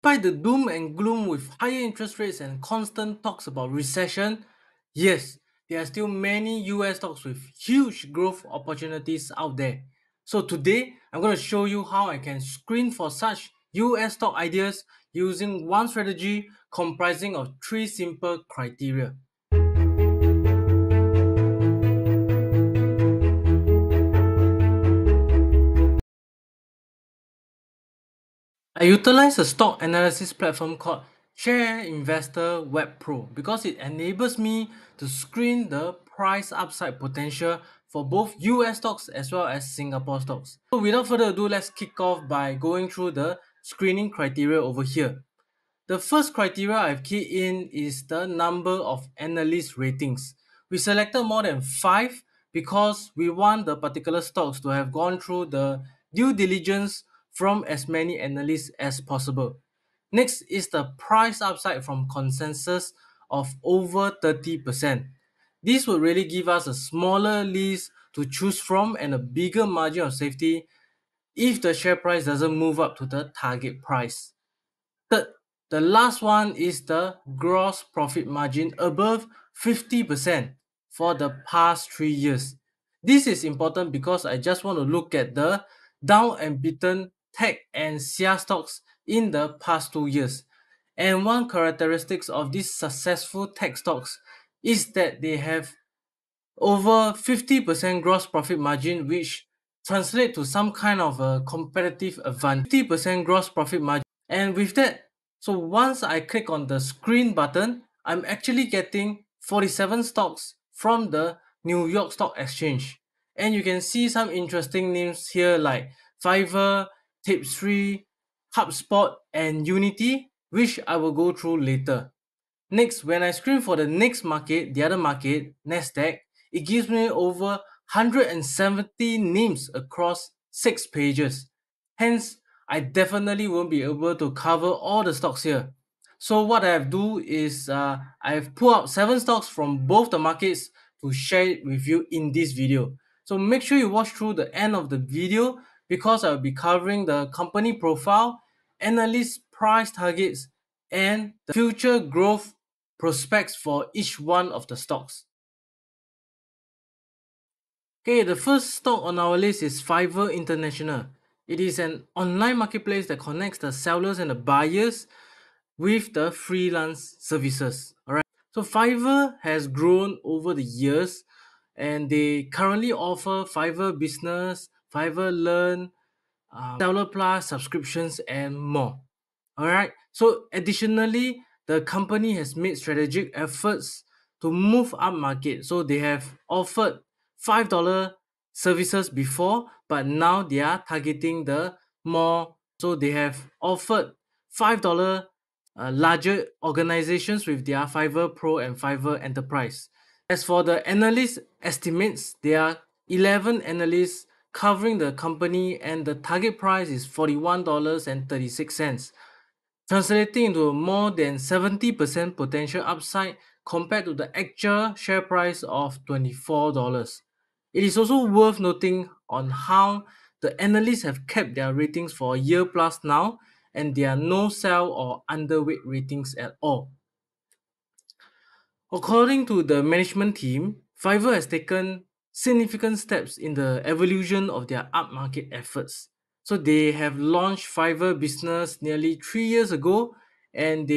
Despite the doom and gloom with higher interest rates and constant talks about recession, yes, there are still many US stocks with huge growth opportunities out there. So today, I'm going to show you how I can screen for such US stock ideas using one strategy comprising of three simple criteria. I utilize a stock analysis platform called Share Investor Web Pro because it enables me to screen the price upside potential for both US stocks as well as Singapore stocks. So without further ado, let's kick off by going through the screening criteria over here. The first criteria I've keyed in is the number of analyst ratings. We selected more than 5 because we want the particular stocks to have gone through the due diligence from as many analysts as possible. Next is the price upside from consensus of over 30%. This would really give us a smaller list to choose from and a bigger margin of safety if the share price doesn't move up to the target price. Third, the last one is the gross profit margin above 50% for the past 3 years. This is important because I just want to look at the down and beaten tech and SIA stocks in the past 2 years. And one characteristics of these successful tech stocks is that they have over 50% gross profit margin, which translate to some kind of a competitive advantage. 50% gross profit margin. And with that, so once I click on the screen button, I'm actually getting 47 stocks from the New York Stock Exchange. And you can see some interesting names here like Fiverr, Tapestry, HubSpot, and Unity, which I will go through later. Next, when I screen for the next market, the other market, Nasdaq, it gives me over 170 names across 6 pages. Hence, I definitely won't be able to cover all the stocks here. So what I have do is I've pulled out 7 stocks from both the markets to share it with you in this video. So make sure you watch through the end of the video because I'll be covering the company profile, analyst price targets, and the future growth prospects for each one of the stocks. Okay, the first stock on our list is Fiverr International. It is an online marketplace that connects the sellers and the buyers with the freelance services. Alright. So Fiverr has grown over the years and they currently offer Fiverr Business, Fiverr Learn, Seller Plus subscriptions and more. Alright, so additionally, the company has made strategic efforts to move up market. So they have offered $5 services before, but now they are targeting the more. So they have offered $5 larger organizations with their Fiverr Pro and Fiverr Enterprise. As for the analyst estimates, there are 11 analysts covering the company and the target price is $41.36, translating into more than 70% potential upside compared to the actual share price of $24. It is also worth noting on how the analysts have kept their ratings for a year plus now and there are no sell or underweight ratings at all. According to the management team, Fiverr has taken significant steps in the evolution of their upmarket efforts. So they have launched Fiverr Business nearly 3 years ago, and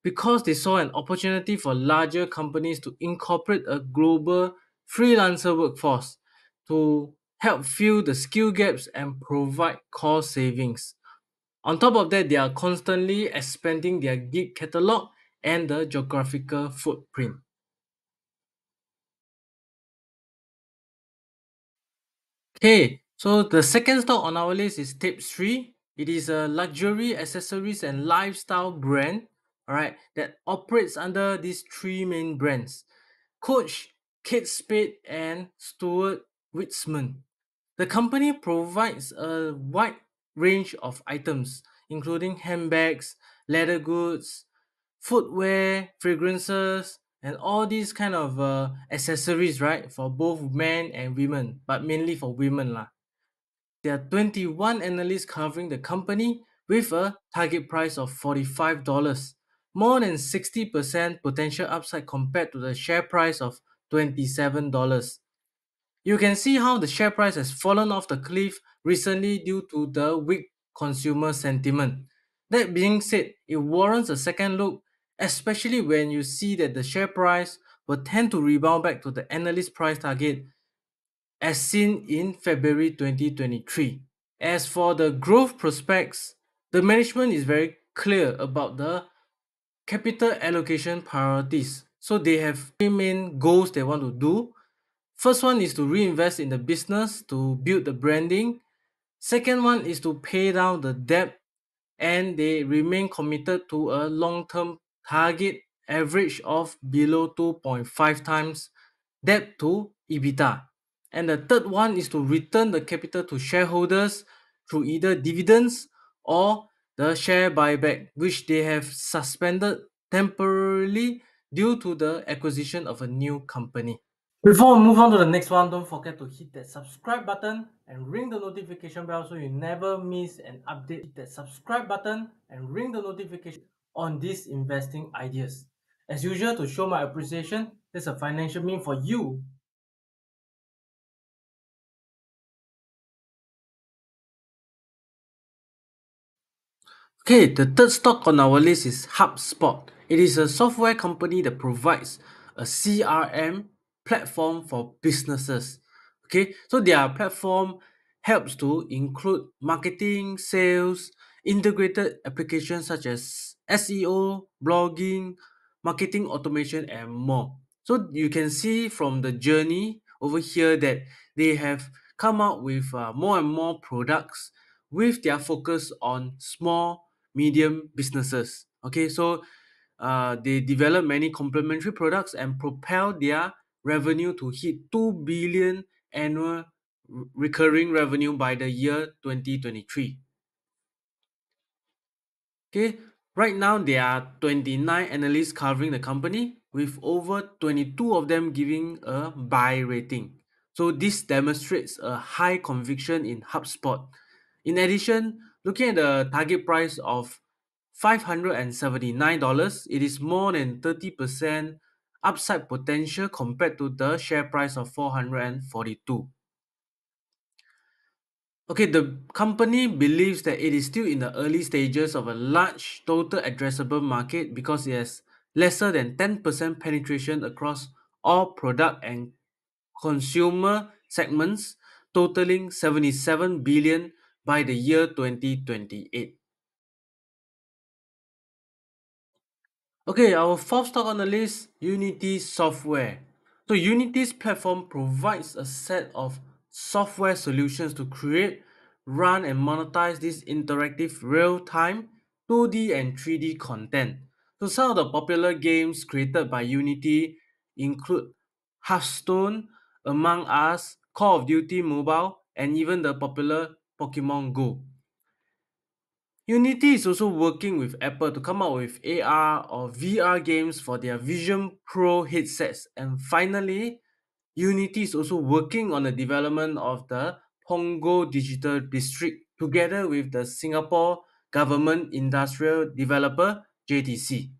because they saw an opportunity for larger companies to incorporate a global freelancer workforce to help fill the skill gaps and provide cost savings. On top of that, they are constantly expanding their gig catalog and the geographical footprint. Okay, so the second stock on our list is Tapestry. It is a luxury accessories and lifestyle brand, all right, that operates under these three main brands: Coach, Kate Spade, and Stuart Weitzman. The company provides a wide range of items, including handbags, leather goods, footwear, fragrances, and all these kind of accessories, right, for both men and women, but mainly for women lah. There are 21 analysts covering the company with a target price of $45, more than 60% potential upside compared to the share price of $27. You can see how the share price has fallen off the cliff recently due to the weak consumer sentiment. That being said, it warrants a second look, especially when you see that the share price will tend to rebound back to the analyst price target as seen in February 2023. As for the growth prospects, the management is very clear about the capital allocation priorities. So they have three main goals they want to do. First one is to reinvest in the business to build the branding. Second one is to pay down the debt, and they remain committed to a long-term target average of below 2.5 times debt to EBITDA. And the third one is to return the capital to shareholders through either dividends or the share buyback, which they have suspended temporarily due to the acquisition of a new company. Before we move on to the next one, don't forget to hit that subscribe button and ring the notification bell so you never miss an update. Hit that subscribe button and ring the notification on these investing ideas. As usual, to show my appreciation, there's a financial meme for you. Okay, the third stock on our list is HubSpot. It is a software company that provides a CRM platform for businesses. Okay, so their platform helps to include marketing, sales, integrated applications such as SEO, blogging, marketing automation, and more. So you can see from the journey over here that they have come out with more and more products with their focus on small medium businesses. Okay, so they develop many complementary products and propel their revenue to hit 2 billion annual recurring revenue by the year 2023. Okay, right now there are 29 analysts covering the company with over 22 of them giving a buy rating. So this demonstrates a high conviction in HubSpot. In addition, looking at the target price of $579, it is more than 30% upside potential compared to the share price of 442. Okay, the company believes that it is still in the early stages of a large total addressable market because it has lesser than 10% penetration across all product and consumer segments, totaling 77 billion by the year 2028. Okay, our fourth stock on the list, Unity Software. So Unity's platform provides a set of software solutions to create, run, and monetize this interactive real-time 2D and 3D content. So some of the popular games created by Unity include Hearthstone, Among Us, Call of Duty Mobile, and even the popular Pokemon Go. Unity is also working with Apple to come up with AR or VR games for their Vision Pro headsets. And finally, Unity is also working on the development of the Punggol Digital District together with the Singapore Government Industrial Developer JTC.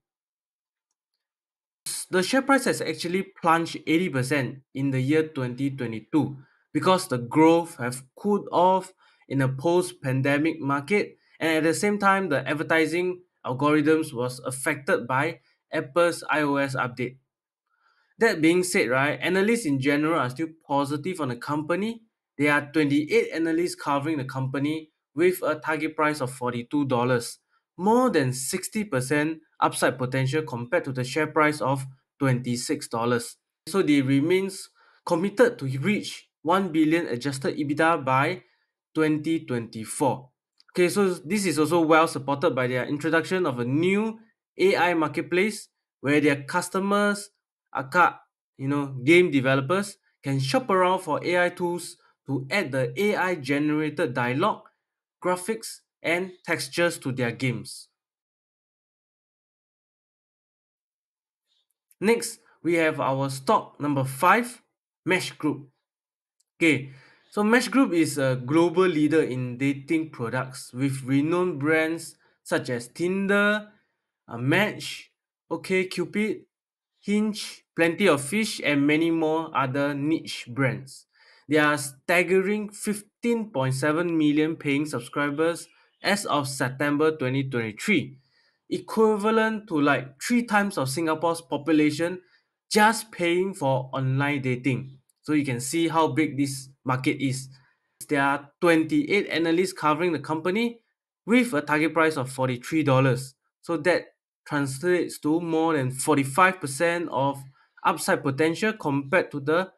The share price has actually plunged 80% in the year 2022 because the growth have cooled off in a post-pandemic market, and at the same time the advertising algorithms was affected by Apple's iOS update. That being said, right, analysts in general are still positive on the company. There are 28 analysts covering the company with a target price of $42, more than 60% upside potential compared to the share price of $26. So they remains committed to reach 1 billion adjusted EBITDA by 2024. Okay, so this is also well supported by their introduction of a new AI marketplace where their customers, aka game developers, can shop around for AI tools to add the AI generated dialogue, graphics, and textures to their games. Next, we have our stock number 5, Mesh Group. Okay, So Match Group is a global leader in dating products with renowned brands such as Tinder, Match, OkCupid, Hinge, Plenty of Fish, and many more other niche brands. There are staggering 15.7 million paying subscribers as of September 2023, equivalent to like three times of Singapore's population just paying for online dating. So you can see how big this market is. There are 28 analysts covering the company with a target price of $43. So that translates to more than 45% of upside potential compared to the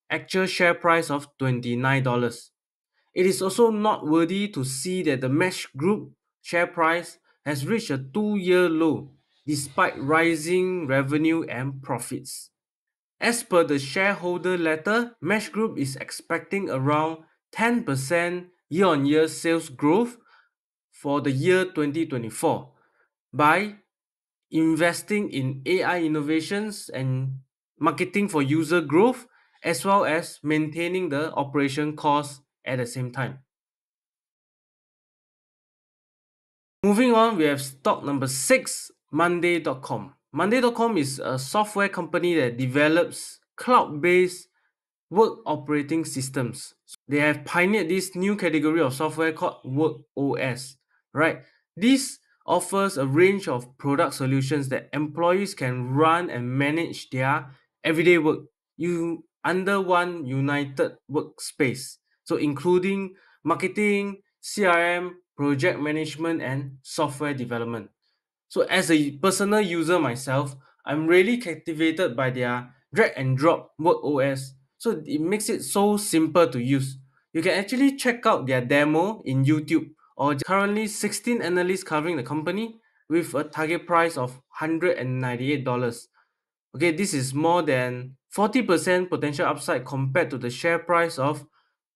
actual share price of $29. It is also noteworthy to see that the Mesh Group share price has reached a 2-year low despite rising revenue and profits. As per the shareholder letter, Mesh Group is expecting around 10% year-on-year sales growth for the year 2024 by investing in AI innovations and marketing for user growth, as well as maintaining the operation costs at the same time. Moving on, we have stock number 6, Monday.com. Monday.com is a software company that develops cloud-based work operating systems. They have pioneered this new category of software called Work OS, right? This offers a range of product solutions that employees can run and manage their everyday work under one united workspace. So including marketing, CRM, project management, and software development. So as a personal user myself, I'm really captivated by their drag and drop work OS. So it makes it so simple to use. You can actually check out their demo in YouTube or currently 16 analysts covering the company with a target price of $198. Okay, this is more than 40% potential upside compared to the share price of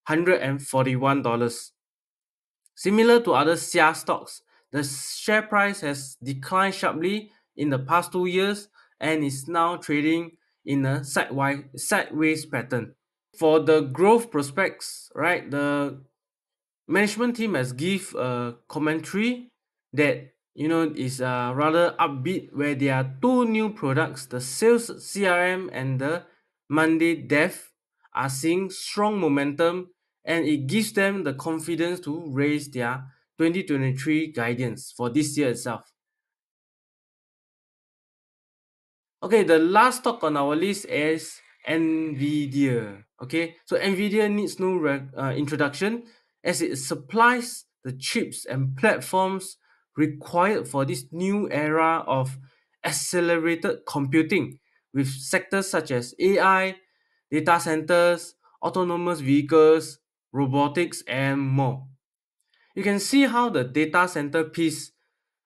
$141. Similar to other SIA stocks, the share price has declined sharply in the past 2 years and is now trading in a sideways pattern. For the growth prospects, right, the management team has give a commentary that is rather upbeat, where there are two new products, the sales CRM and the Monday Dev are seeing strong momentum, and it gives them the confidence to raise their 2023 guidance for this year itself. Okay, the last stock on our list is Nvidia. Okay, so Nvidia needs no introduction as it supplies the chips and platforms required for this new era of accelerated computing with sectors such as AI, data centers, autonomous vehicles, robotics, and more. You can see how the data center piece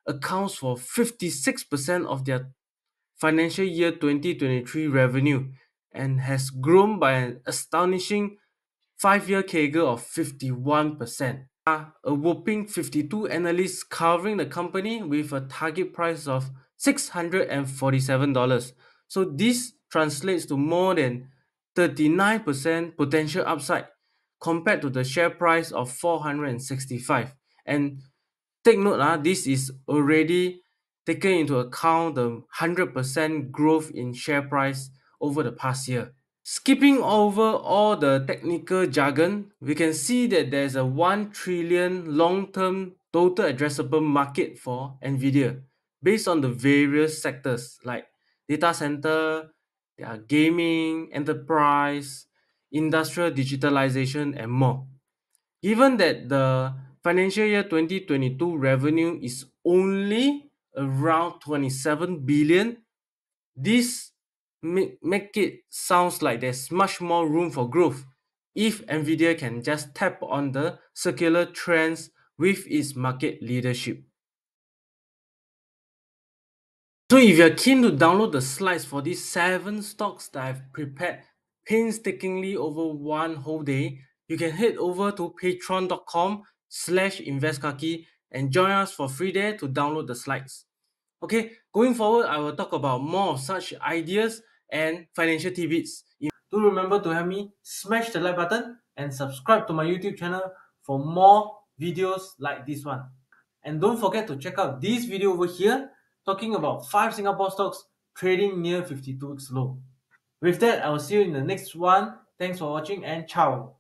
accounts for 56% of their financial year 2023 revenue and has grown by an astonishing 5-year CAGR of 51%. A whopping 52 analysts covering the company with a target price of $647. So this translates to more than 39% potential upside compared to the share price of 465. And take note, this is already taken into account the 100% growth in share price over the past year. Skipping over all the technical jargon, we can see that there's a 1 trillion long-term total addressable market for Nvidia based on the various sectors like data center, gaming, enterprise, industrial digitalization, and more. Given that the financial year 2022 revenue is only around 27 billion, this make it sounds like there's much more room for growth if Nvidia can just tap on the circular trends with its market leadership. So if you're keen to download the slides for these 7 stocks that I've prepared painstakingly over one whole day, you can head over to patreon.com/investkaki and join us for free there to download the slides. Okay, going forward, I will talk about more of such ideas and financial tidbits. Do remember to help me smash the like button and subscribe to my YouTube channel for more videos like this one. And don't forget to check out this video over here talking about 5 Singapore stocks trading near 52 weeks low. With that, I will see you in the next one. Thanks for watching and ciao.